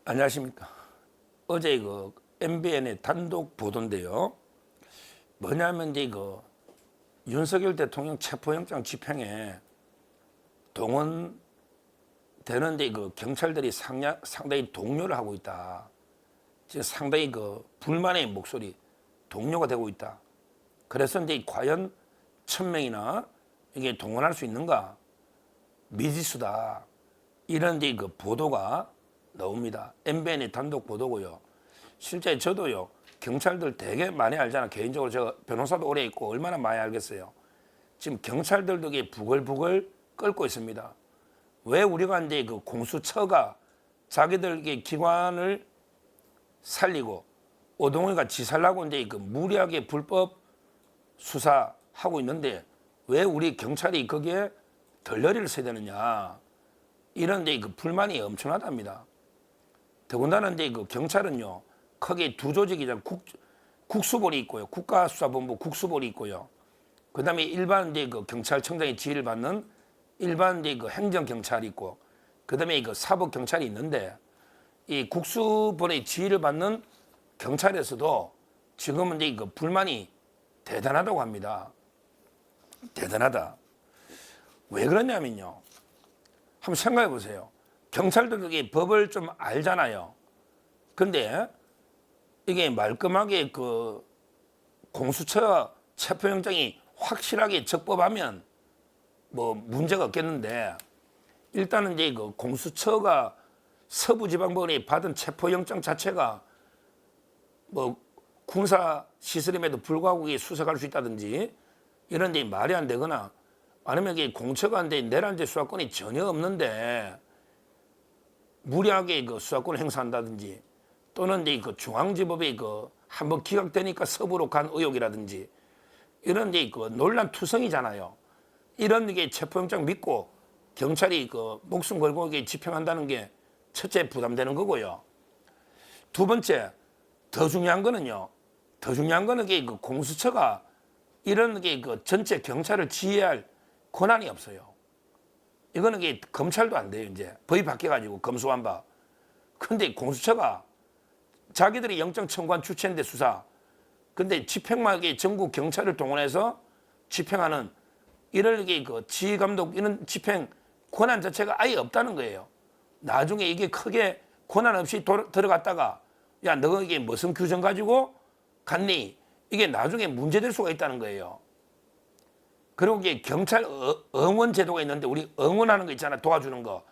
안녕하십니까. 어제 MBN의 단독 보도인데요. 뭐냐면 이제 윤석열 대통령 체포영장 집행에 동원되는데 경찰들이 상당히 동요를 하고 있다. 지금 상당히 불만의 목소리, 동요가 되고 있다. 그래서 이제 과연 1000명이나 이게 동원할 수 있는가? 미지수다. 이런 이제 보도가 나옵니다. MBN의 단독 보도고요. 실제 저도요, 경찰들 되게 많이 알잖아. 개인적으로 제가 변호사도 오래 있고 얼마나 많이 알겠어요. 지금 경찰들도 이게 부글부글 끓고 있습니다. 왜 우리가 이제 공수처가 자기들 기관을 살리고 오동이가 지살라고 이제 무리하게 불법 수사하고 있는데 왜 우리 경찰이 거기에 덜러리를 써야 되느냐. 이런 이제 불만이 엄청나답니다. 더군다나 이제 경찰은요, 크게 두 조직이잖아요. 국수본이 있고요. 국가수사본부 국수본이 있고요. 그 다음에 일반 이제 경찰청장의 지휘를 받는 일반 이제 행정경찰이 있고, 그 다음에 사법경찰이 있는데, 이 국수본의 지휘를 받는 경찰에서도 지금은 이제 불만이 대단하다고 합니다. 대단하다. 왜 그러냐면요. 한번 생각해 보세요. 경찰들이 법을 좀 알잖아요. 근데 이게 말끔하게 공수처 체포영장이 확실하게 적법하면 뭐 문제가 없겠는데, 일단은 이제 공수처가 서부지방법원이 받은 체포영장 자체가 뭐 군사 시설임에도 불구하고 수색할 수 있다든지 이런 데 말이 안 되거나, 아니면 이게 공처가 내란죄 수사권이 전혀 없는데 무리하게 수사권을 행사한다든지, 또는 이제 중앙지법이 한번 기각되니까 서부로 간 의혹이라든지, 이런 이제 논란 투성이잖아요. 이런 게 체포영장 믿고 경찰이 목숨 걸고 집행한다는 게 첫째 부담되는 거고요. 두 번째, 더 중요한 거는요. 더 중요한 거는 공수처가 이런 전체 경찰을 지휘할 권한이 없어요. 이거는 검찰도 안 돼요. 이제 법이 바뀌어가지고 검수한 바. 근데 공수처가 자기들이 영장 청구한 주체인데 수사. 근데 집행만 전국 경찰을 동원해서 집행하는 이런 지휘 감독 이런 집행 권한 자체가 아예 없다는 거예요. 나중에 이게 크게 권한 없이 들어갔다가 야, 너 이게 무슨 규정 가지고 갔니? 이게 나중에 문제될 수가 있다는 거예요. 그리고 경찰 응원 제도가 있는데, 우리 응원하는 거 있잖아, 도와주는 거.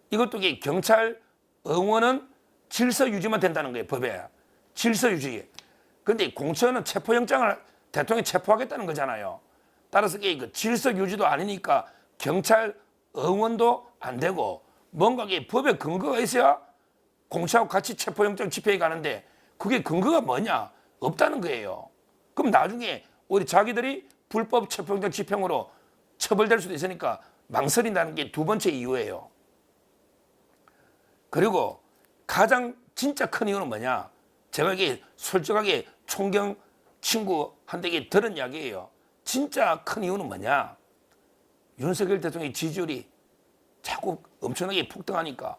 이것도 경찰 응원은 질서 유지만 된다는 거예요, 법에. 질서 유지. 근데 공처는 체포영장을 대통령이 체포하겠다는 거잖아요. 따라서 질서 유지도 아니니까 경찰 응원도 안 되고, 뭔가 법에 근거가 있어야 공처하고 같이 체포영장 집행에 가는데, 그게 근거가 뭐냐? 없다는 거예요. 그럼 나중에 우리 자기들이 불법 체포영장 집행으로 처벌될 수도 있으니까 망설인다는 게 두 번째 이유예요. 그리고 가장 진짜 큰 이유는 뭐냐? 제가 솔직하게 총경 친구한테 들은 이야기예요. 진짜 큰 이유는 뭐냐? 윤석열 대통령의 지지율이 자꾸 엄청나게 폭등하니까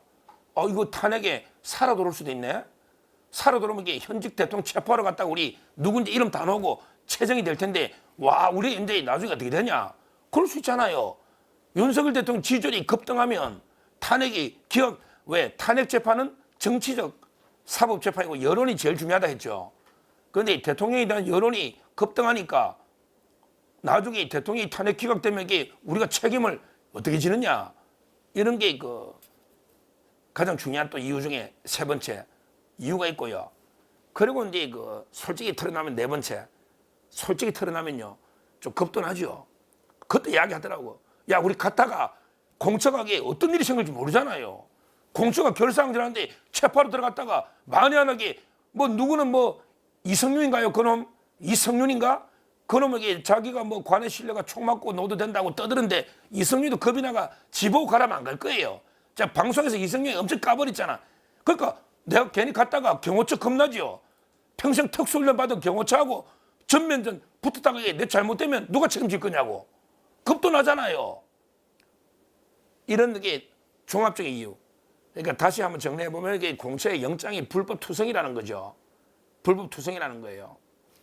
이거 탄핵에 살아 돌아올 수도 있네? 살아 돌아오면 현직 대통령 체포하러 갔다가 우리 누군지 이름 다 나오고 채정이 될 텐데, 와, 우리 이제 나중에 어떻게 되냐? 그럴 수 있잖아요. 윤석열 대통령 지지율이 급등하면 탄핵이 왜 탄핵 재판은 정치적 사법 재판이고 여론이 제일 중요하다 했죠. 그런데 대통령에 대한 여론이 급등하니까 나중에 대통령이 탄핵 기각되면 우리가 책임을 어떻게 지느냐? 이런 게 가장 중요한 또 이유 중에 세 번째 이유가 있고요. 그리고 이제 솔직히 털어나면 네 번째. 솔직히 털어나면요, 좀 겁도나죠. 그것도 이야기하더라고. 야, 우리 갔다가 공처가 어떤 일이 생길지 모르잖아요. 공처가 결사항전하는데 체포하러 들어갔다가 만에 하나게 누구는 이성윤인가요? 그놈 이성윤인가? 그놈에게 자기가 관의 신뢰가 총 맞고 노도 된다고 떠드는데 이성윤도 겁이 나가 지보고 가라면 안 갈 거예요. 자, 방송에서 이성윤이 엄청 까버렸잖아. 그러니까 내가 괜히 갔다가 경호처 겁나지요. 평생 특수훈련 받은 경호처하고 전면전 붙었다가 내 잘못되면 누가 책임질 거냐고. 겁도 나잖아요. 이런 게 종합적인 이유. 그러니까 다시 한번 정리해 보면 이게 공처의 영장이 불법 투성이라는 거죠. 불법 투성이라는 거예요.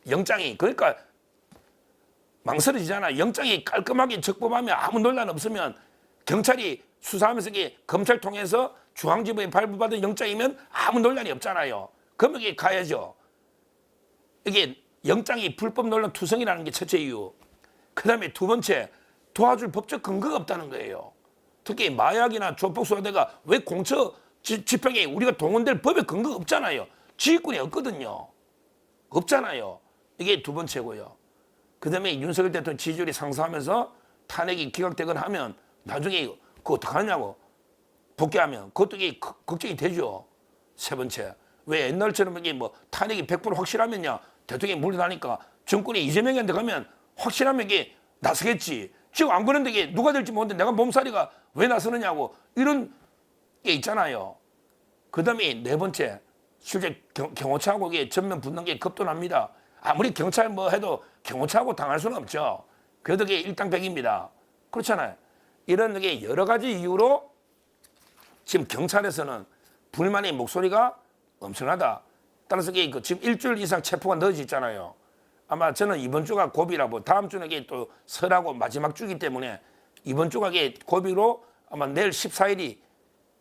영장이 그러니까 망설여지잖아. 영장이 깔끔하게 적법하면 아무 논란 없으면 경찰이 수사하면서 이게 검찰 통해서 중앙지법에 발부받은 영장이면 아무 논란이 없잖아요. 그러면 이게 가야죠. 이게 영장이 불법 논란 투성이라는 게 첫째 이유. 그 다음에 두 번째, 도와줄 법적 근거가 없다는 거예요. 특히 마약이나 조폭 수사대가 왜 공처 집행에 우리가 동원될 법의 근거가 없잖아요. 지휘권이 없거든요. 없잖아요. 이게 두 번째고요. 그 다음에 윤석열 대통령 지지율이 상승하면서 탄핵이 기각되거나 하면 나중에 그거 어떡하냐고 복귀하면 그것도 이게 걱정이 되죠. 세 번째, 왜 옛날처럼 이게 뭐 탄핵이 100% 확실하면요 대통령이 물러나니까 정권이 이재명한테 가면 확실하면 이게 나서겠지. 지금 안 그런데 이게 누가 될지 모르는데 내가 몸살이가 왜 나서느냐고 이런 게 있잖아요. 그 다음에 네 번째, 실제 경호처하고 이게 전면 붙는 게 급도납니다. 아무리 경찰 뭐 해도 경호처하고 당할 수는 없죠. 그래도 이게 일당백입니다. 그렇잖아요. 이런 게 여러 가지 이유로 지금 경찰에서는 불만의 목소리가 엄청나다. 따라서 이게 지금 일주일 이상 체포가 넣어져 있잖아요. 아마 저는 이번 주가 고비라고 다음 주는 이게 또 설하고 마지막 주기 때문에 이번 주가 이게 고비로 아마 내일 14일이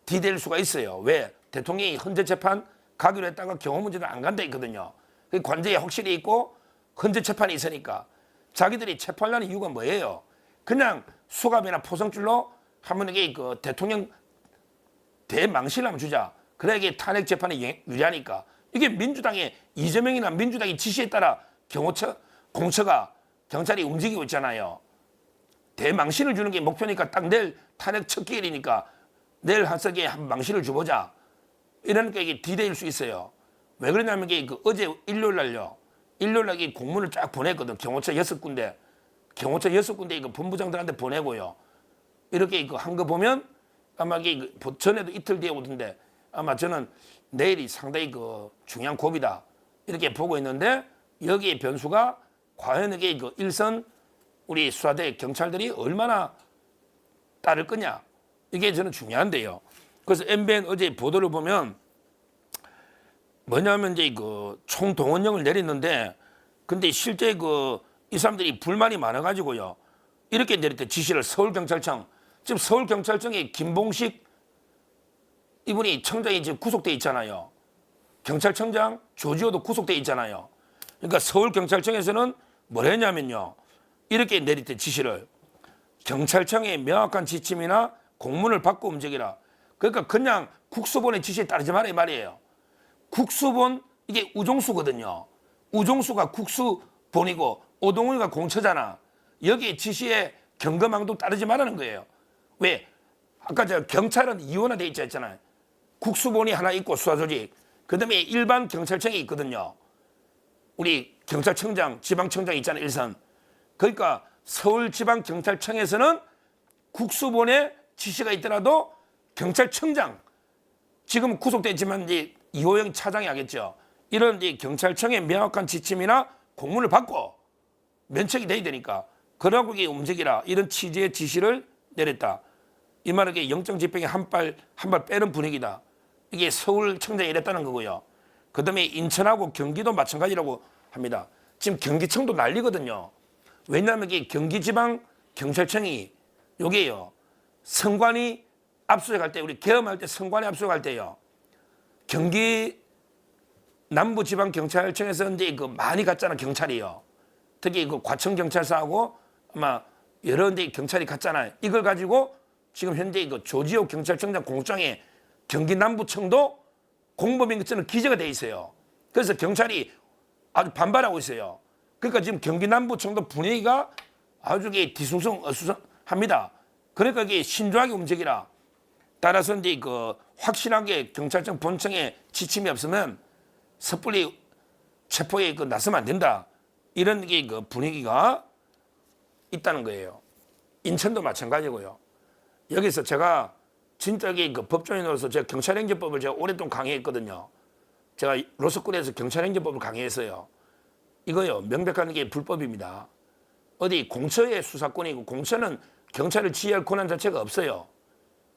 디될 수가 있어요. 왜? 대통령이 헌재 재판 가기로 했다가 경호 문제는 안 간다 했거든요. 그 관제에 확실히 있고 헌재 재판이 있으니까 자기들이 체포하려는 이유가 뭐예요? 그냥 수갑이나 포성줄로 한번 이게 그 대통령 대망신을 한번 주자. 그래야 이게 탄핵 재판이 유리하니까. 이게 민주당의 이재명이나 민주당의 지시에 따라 공처가 경찰이 움직이고 있잖아요. 대망신을 주는 게 목표니까 딱 내일 탄핵 첫 기일이니까 내일 한석에 한 망신을 줘보자. 이러니까 이게 디데이일 수 있어요. 왜 그러냐면 이게 그 어제 일요일 날요. 일요일 날 이 공문을 쫙 보냈거든. 경호처 6군데. 경호처 6군데 이거 본부장들한테 보내고요. 이렇게 한 거 보면 아마 이게 전에도 이틀 뒤에 오던데 아마 저는 내일이 상당히 그 중요한 고비다. 이렇게 보고 있는데 여기에 변수가 과연 이게 그 일선 우리 수사대 경찰들이 얼마나 따를 거냐. 이게 저는 중요한데요. 그래서 MBN 어제 보도를 보면 뭐냐면 이제 그 총동원령을 내렸는데 근데 실제 이 사람들이 불만이 많아가지고요. 이렇게 내렸대. 지시를 서울경찰청. 지금 서울경찰청에 김봉식 이분이 청장이 지금 구속돼 있잖아요. 경찰청장 조지호도 구속돼 있잖아요. 그러니까 서울경찰청에서는 뭘 했냐면요. 이렇게 내렸대. 지시를. 경찰청의 명확한 지침이나 공문을 받고 움직이라. 그러니까 그냥 국수본의 지시에 따르지 말라 이 말이에요. 국수본 이게 우종수거든요. 우종수가 국수본이고 오동훈이가 공처잖아. 여기 지시에 경거망도 따르지 말라는 거예요. 왜? 아까 저 경찰은 이원화돼 있잖아요. 국수본이 하나 있고 수사조직. 그다음에 일반 경찰청이 있거든요. 우리 경찰청장, 지방청장 있잖아요. 일선. 그러니까 서울지방경찰청에서는 국수본에 지시가 있더라도 경찰청장 지금 구속돼 있지만 이제 이호영 차장이 하겠죠. 이런 이제 경찰청의 명확한 지침이나 공문을 받고 면책이 돼야 되니까 그러고 이게 움직이라 이런 취지의 지시를 내렸다. 이 말은 이게 영장 집행에 한 발 빼는 분위기다. 이게 서울청장이 이랬다는 거고요. 그다음에 인천하고 경기도 마찬가지라고 합니다. 지금 경기청도 난리거든요. 왜냐하면 이게 경기지방경찰청이 요게요. 선관위 압수수색할 때 우리 계엄할 때 선관위 압수수색할 때요. 경기 남부지방경찰청에서 이제 많이 갔잖아 경찰이요. 특히 과천경찰서하고 아마 여러 데 경찰이 갔잖아요. 이걸 가지고 지금 현재 조지호 경찰청장 공장에 경기 남부청도 공범인 것처럼 기재가 돼 있어요. 그래서 경찰이 아주 반발하고 있어요. 그러니까 지금 경기 남부청도 분위기가 아주 뒤숭숭합니다. 그러니까 이게 신중하게 움직이라. 따라서 이제 확실하게 경찰청 본청에 지침이 없으면 섣불리 체포에 나서면 안 된다. 이런 게 분위기가 있다는 거예요. 인천도 마찬가지고요. 여기서 제가 진짜 법조인으로서 제가 경찰행정법을 제가 오랫동안 강의했거든요. 제가 로스쿨에서 경찰행정법을 강의했어요. 이거요 명백한 게 불법입니다. 어디 공처의 수사권이고 공처는 경찰을 지휘할 권한 자체가 없어요.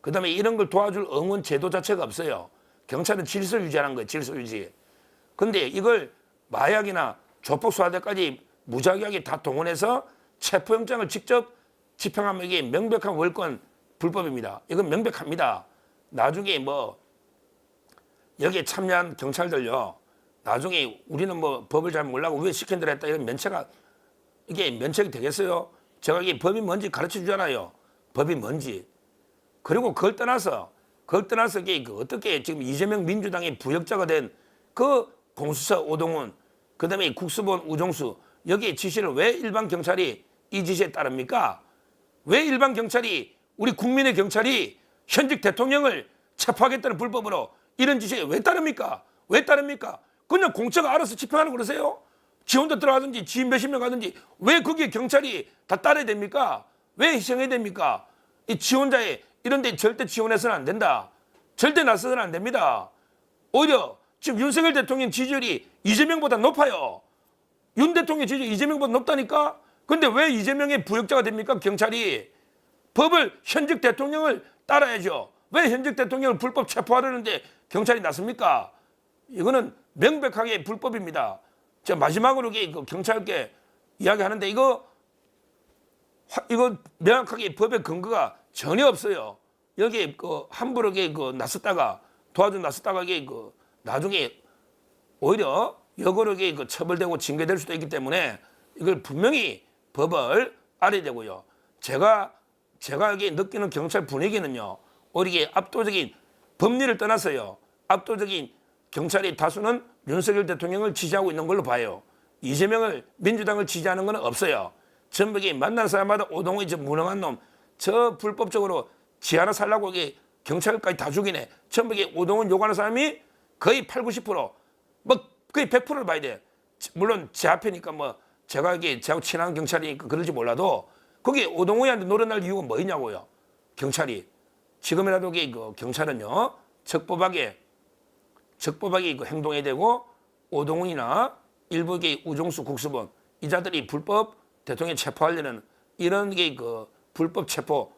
그다음에 이런 걸 도와줄 응원 제도 자체가 없어요. 경찰은 질서 유지하는 거예요. 질서 유지. 근데 이걸 마약이나 조폭 수사대까지 무작위하게 다 동원해서 체포영장을 직접 집행하면 이게 명백한 월권 불법입니다. 이건 명백합니다. 나중에 뭐 여기에 참여한 경찰들요. 나중에 우리는 뭐 법을 잘 몰라고 왜 시킨 대로 했다 이런 면책가 이게 면책이 되겠어요? 제가 이게 법이 뭔지 가르쳐 주잖아요. 법이 뭔지. 그리고 그걸 떠나서 이게 어떻게 지금 이재명 민주당의 부역자가 된 그 공수처 오동훈, 그다음에 국수본 우종수 여기에 지시를 왜 일반 경찰이 이 지시에 따릅니까? 왜 일반 경찰이 우리 국민의 경찰이 현직 대통령을 체포하겠다는 불법으로 이런 지시에 왜 따릅니까? 왜 따릅니까? 그냥 공처가 알아서 집행하는 거 그러세요? 지 혼자 들어가든지 지 몇십 명 가든지 왜 거기에 경찰이 다 따라야 됩니까? 왜 희생해야 됩니까? 이 지 혼자에 이런 데 절대 지원해서는 안 된다. 절대 나서서는 안 됩니다. 오히려 지금 윤석열 대통령 지지율이 이재명보다 높아요. 윤 대통령 지지율이 이재명보다 높다니까? 근데 왜 이재명의 부역자가 됩니까? 경찰이. 법을 현직 대통령을 따라야죠. 왜 현직 대통령을 불법 체포하려는데 경찰이 나섭니까? 이거는 명백하게 불법입니다. 제가 마지막으로 그 경찰께 이야기하는데 이거 명확하게 법의 근거가 전혀 없어요. 여기에 함부로 나섰다가 도와준 나섰다가 나중에 오히려 역으로 처벌되고 징계될 수도 있기 때문에 이걸 분명히 법을 알아야 되고요. 제가 여기 느끼는 경찰 분위기는요. 오히려 이게 압도적인 법리를 떠나서요. 압도적인 경찰의 다수는 윤석열 대통령을 지지하고 있는 걸로 봐요. 이재명을 민주당을 지지하는 건 없어요. 전부 만난 사람마다 오동훈이 저 무능한 놈, 저 불법적으로 지 하나 살라고 경찰까지 다 죽이네. 전부 오동훈 욕하는 사람이 거의 80~90%, 뭐 거의 100%를 봐야 돼. 물론 제 앞에니까 뭐 제가 저하고 친한 경찰이니까 그럴지 몰라도 거기 오동훈이한테 노래날 이유가 뭐냐고요. 경찰이. 지금이라도 경찰은요. 적법하게 행동해야 되고 오동훈이나 일부 우종수 국수본 이 자들이 불법 대통령 체포하려는 이런 불법 체포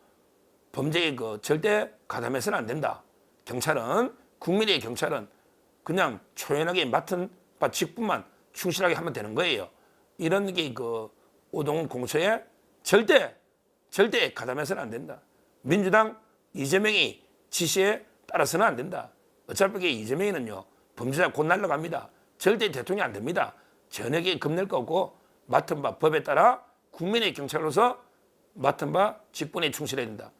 범죄에 절대 가담해서는 안 된다. 국민의 경찰은 그냥 초연하게 맡은 바 직분만 충실하게 하면 되는 거예요. 이런 오동훈 공처에 절대 가담해서는 안 된다. 민주당 이재명이 지시에 따라서는 안 된다. 어차피 이재명이는요. 범죄자 곧 날라갑니다. 절대 대통령이 안 됩니다. 전액에 겁낼 거 없고 맡은 바 법에 따라 국민의 경찰로서 맡은 바 직분에 충실해야 된다.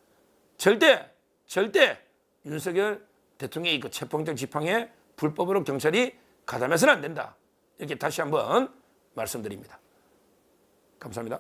절대 윤석열 대통령의 체포영장 집행에 불법으로 경찰이 가담해서는 안 된다. 이렇게 다시 한번 말씀드립니다. 감사합니다.